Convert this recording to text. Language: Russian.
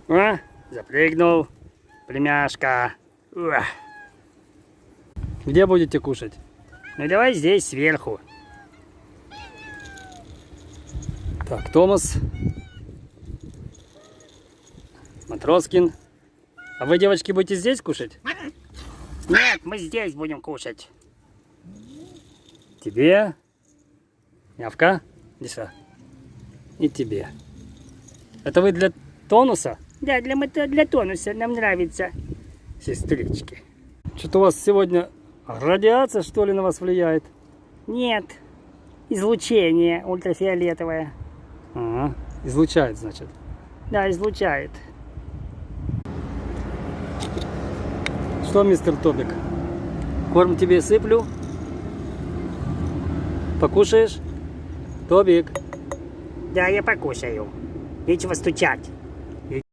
О, запрыгнул. Племяшка. Уah. Где будете кушать? Ну давай здесь, сверху. Так, Томас. Матроскин. А вы, девочки, будете здесь кушать? Нет, мы здесь будем кушать. Тебе. Нявка. Иди сюда. И тебе. Это вы для тонуса? Да, для тонуса. Нам нравится. Сестрички. Что-то у вас сегодня радиация, что ли, на вас влияет? Нет. Излучение ультрафиолетовое. Ага. Излучает, значит. Да, излучает. Что, мистер Тобик? Корм тебе сыплю? Покушаешь? Тобик. Да, я покушаю. Нечего стучать.